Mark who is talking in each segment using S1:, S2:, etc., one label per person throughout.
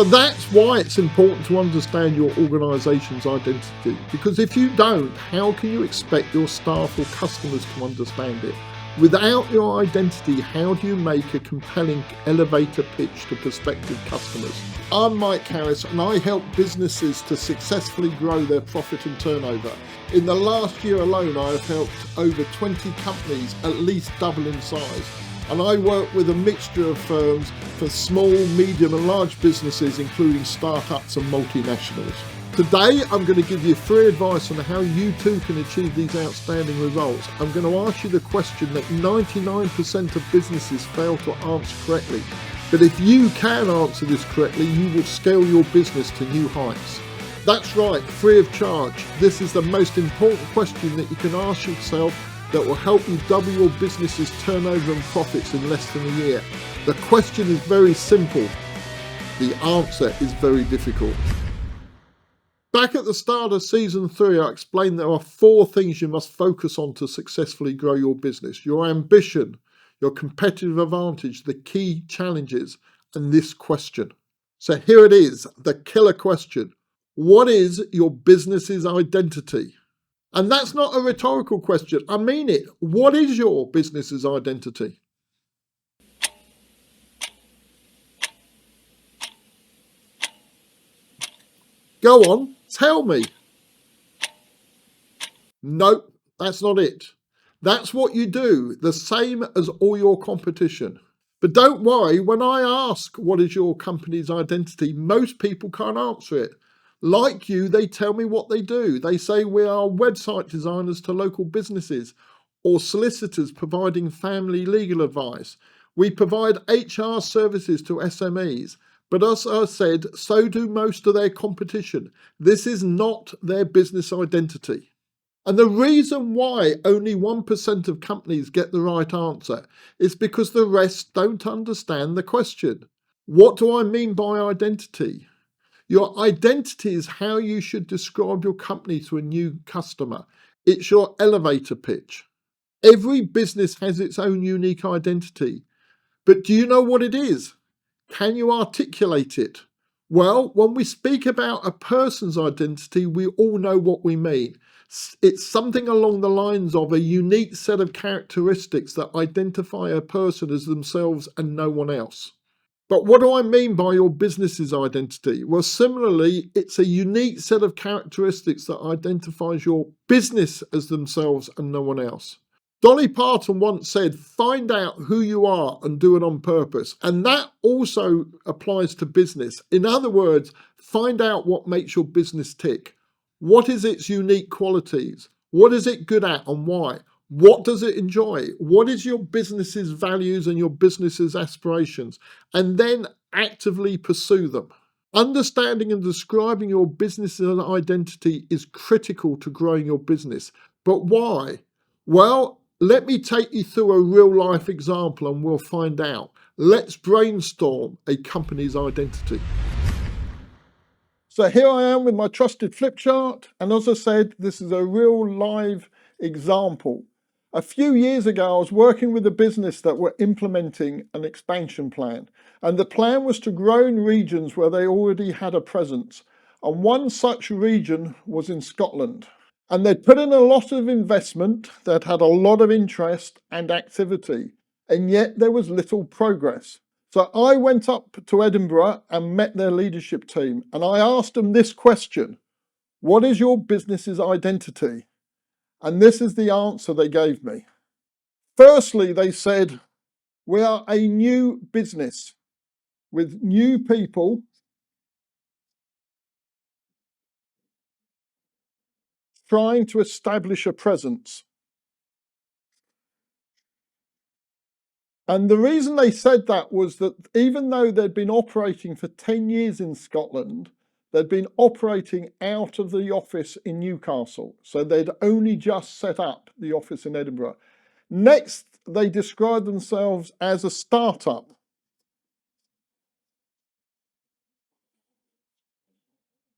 S1: So that's why it's important to understand your organisation's identity, because if you don't, how can you expect your staff or customers to understand it? Without your identity, how do you make a compelling elevator pitch to prospective customers? I'm Mike Harris and I help businesses to successfully grow their profit and turnover. In the last year alone, I have helped over 20 companies at least double in size. And I work with a mixture of firms for small, medium and large businesses, including startups and multinationals. Today, I'm going to give you free advice on how you too can achieve these outstanding results. I'm going to ask you the question that 99% of businesses fail to answer correctly. But if you can answer this correctly, you will scale your business to new heights. That's right, free of charge. This is the most important question that you can ask yourself that will help you double your business's turnover and profits in less than a year. The question is very simple. The answer is very difficult. Back at the start of season 3, I explained there are 4 things you must focus on to successfully grow your business: your ambition, your competitive advantage, the key challenges, and this question. So here it is, the killer question. What is your business's identity? And that's not a rhetorical question. I mean it. What is your business's identity? Go on, tell me. Nope, that's not it. That's what you do, the same as all your competition. But don't worry, when I ask what is your company's identity, most people can't answer it. Like you, they tell me what they do. They say we are website designers to local businesses or solicitors providing family legal advice. We provide HR services to SMEs. But as I said, so do most of their competition. This is not their business identity. And the reason why only 1% of companies get the right answer is because the rest don't understand the question. What do I mean by identity? Your identity is how you should describe your company to a new customer. It's your elevator pitch. Every business has its own unique identity. But do you know what it is? Can you articulate it? Well, when we speak about a person's identity, we all know what we mean. It's something along the lines of a unique set of characteristics that identify a person as themselves and no one else. But what do I mean by your business's identity? Well, similarly, it's a unique set of characteristics that identifies your business as themselves and no one else. Dolly Parton once said, find out who you are and do it on purpose. And that also applies to business. In other words, find out what makes your business tick. What is its unique qualities? What is it good at and why? What does it enjoy? What is your business's values and your business's aspirations? And then actively pursue them. Understanding and describing your business's identity is critical to growing your business. But why? Well, let me take you through a real life example and we'll find out. Let's brainstorm a company's identity. So here I am with my trusted flip chart. And as I said, this is a real live example. A few years ago, I was working with a business that were implementing an expansion plan. And the plan was to grow in regions where they already had a presence. And one such region was in Scotland. And they'd put in a lot of investment, they'd had a lot of interest and activity, and yet there was little progress. So I went up to Edinburgh and met their leadership team, and I asked them this question: what is your business's identity? And this is the answer they gave me. Firstly, they said, we are a new business with new people trying to establish a presence. And the reason they said that was that even though they'd been operating for 10 years in Scotland, they'd been operating out of the office in Newcastle. So they'd only just set up the office in Edinburgh. Next, they described themselves as a startup.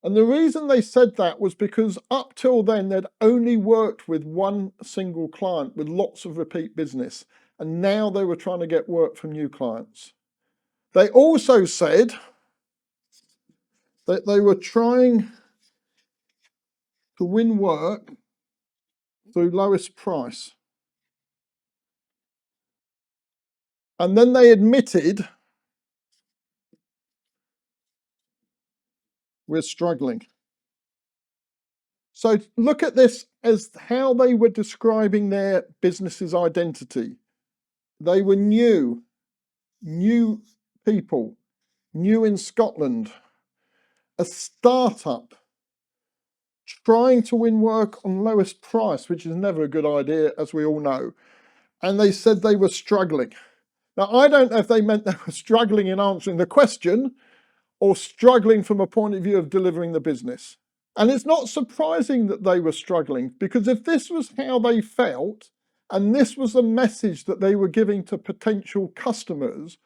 S1: And the reason they said that was because up till then, they'd only worked with one single client with lots of repeat business. And now they were trying to get work from new clients. They also said that they were trying to win work through lowest price. And then they admitted we're struggling. So look at this as how they were describing their business's identity. They were new people, new in Scotland, a startup, trying to win work on lowest price, which is never a good idea, as we all know. And they said they were struggling. Now, I don't know if they meant they were struggling in answering the question or struggling from a point of view of delivering the business. And it's not surprising that they were struggling, because if this was how they felt and this was the message that they were giving to potential customers,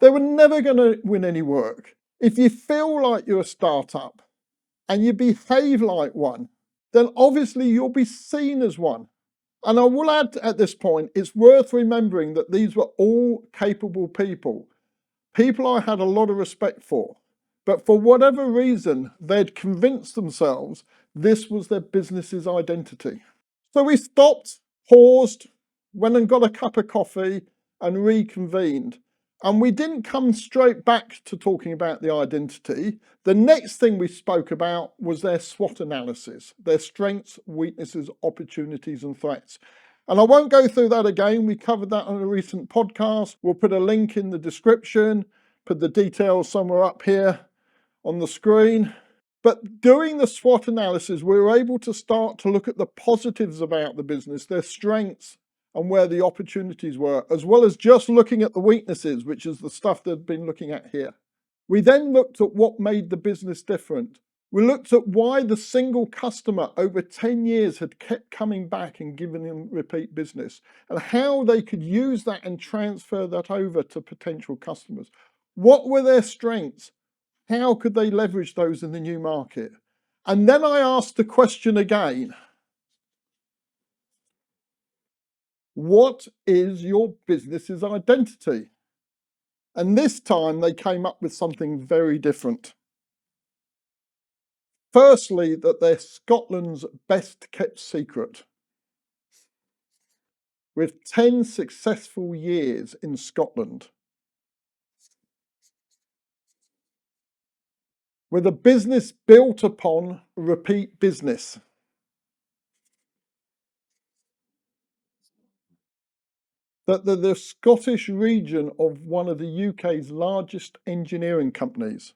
S1: they were never going to win any work. If you feel like you're a startup and you behave like one, then obviously you'll be seen as one. And I will add at this point, it's worth remembering that these were all capable people I had a lot of respect for. But for whatever reason, they'd convinced themselves this was their business's identity. So we stopped, paused, went and got a cup of coffee and reconvened. And we didn't come straight back to talking about the identity. The next thing we spoke about was their SWOT analysis, their strengths, weaknesses, opportunities, and threats. And I won't go through that again. We covered that on a recent podcast. We'll put a link in the description, put the details somewhere up here on the screen. But doing the SWOT analysis, we were able to start to look at the positives about the business, their strengths, and where the opportunities were, as well as just looking at the weaknesses, which is the stuff they've been looking at here. We then looked at what made the business different. We looked at why the single customer over 10 years had kept coming back and giving them repeat business, and how they could use that and transfer that over to potential customers. What were their strengths? How could they leverage those in the new market? And then I asked the question again, what is your business's identity? And this time they came up with something very different. Firstly, that they're Scotland's best kept secret. With 10 successful years in Scotland. With a business built upon repeat business. That they're the Scottish region of one of the UK's largest engineering companies.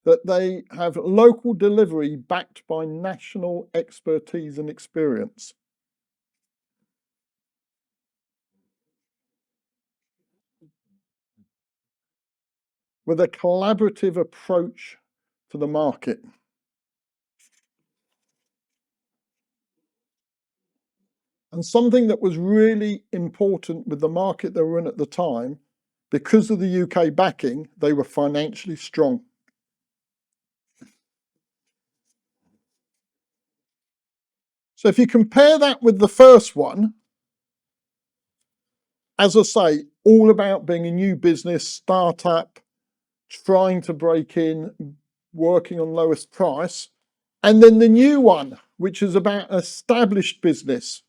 S1: That they have local delivery backed by national expertise and experience. With a collaborative approach to the market. And something that was really important with the market they were in at the time, because of the UK backing, they were financially strong. So if you compare that with the first one, as I say, all about being a new business, startup, trying to break in, working on lowest price. And then the new one, which is about established business,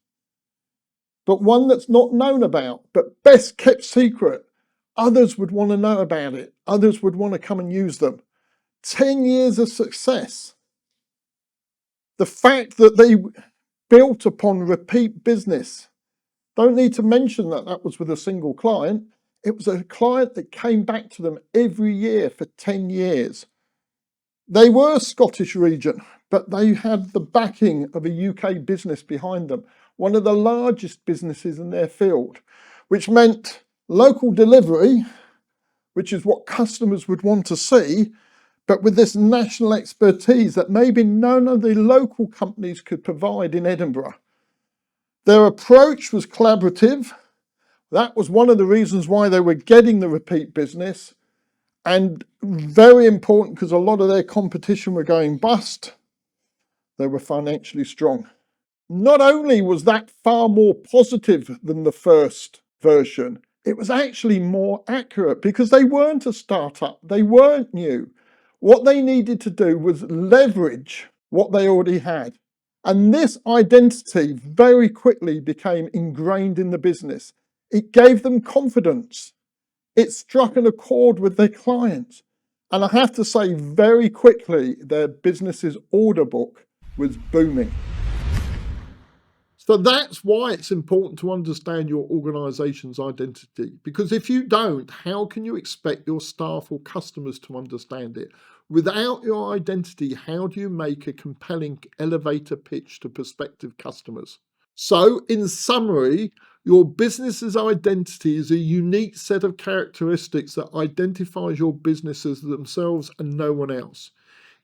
S1: but one that's not known about, but best kept secret. Others would want to know about it. Others would want to come and use them. 10 years of success. The fact that they built upon repeat business. Don't need to mention that that was with a single client. It was a client that came back to them every year for 10 years. They were Scottish region, but they had the backing of a UK business behind them, one of the largest businesses in their field, which meant local delivery, which is what customers would want to see, but with this national expertise that maybe none of the local companies could provide in Edinburgh. Their approach was collaborative. That was one of the reasons why they were getting the repeat business, and very important because a lot of their competition were going bust. They were financially strong. Not only was that far more positive than the first version, It was actually more accurate because they weren't a startup, they weren't new. What they needed to do was leverage what they already had. And this identity very quickly became ingrained in the business. It gave them confidence. It struck an accord with their clients. And I have to say, very quickly, their business's order book was booming. So that's why it's important to understand your organization's identity. Because if you don't, how can you expect your staff or customers to understand it? Without your identity, how do you make a compelling elevator pitch to prospective customers? So, in summary, your business's identity is a unique set of characteristics that identifies your business as themselves and no one else.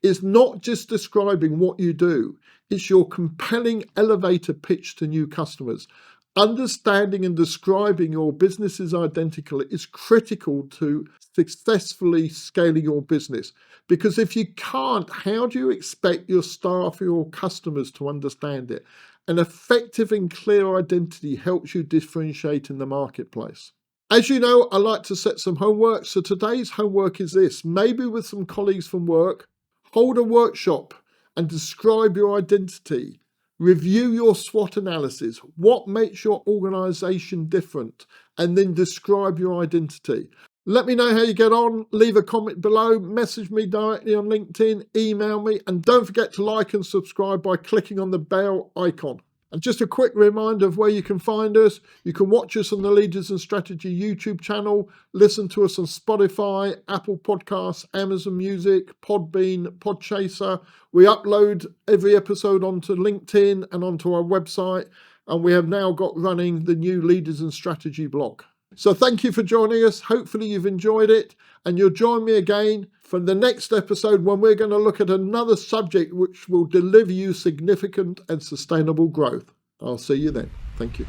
S1: It's not just describing what you do, it's your compelling elevator pitch to new customers. Understanding and describing your business's identity is critical to successfully scaling your business. Because if you can't, how do you expect your staff or your customers to understand it? An effective and clear identity helps you differentiate in the marketplace. As you know, I like to set some homework. So today's homework is this. Maybe with some colleagues from work, hold a workshop and describe your identity. Review your SWOT analysis. What makes your organization different? And then describe your identity. Let me know how you get on. Leave a comment below. Message me directly on LinkedIn. Email me. And don't forget to like and subscribe by clicking on the bell icon. And just a quick reminder of where you can find us. You can watch us on the Leaders and Strategy YouTube channel, listen to us on Spotify, Apple Podcasts, Amazon Music, Podbean, Podchaser. We upload every episode onto LinkedIn and onto our website. And we have now got running the new Leaders and Strategy blog. So thank you for joining us. Hopefully you've enjoyed it, and you'll join me again for the next episode when we're going to look at another subject which will deliver you significant and sustainable growth. I'll see you then. Thank you.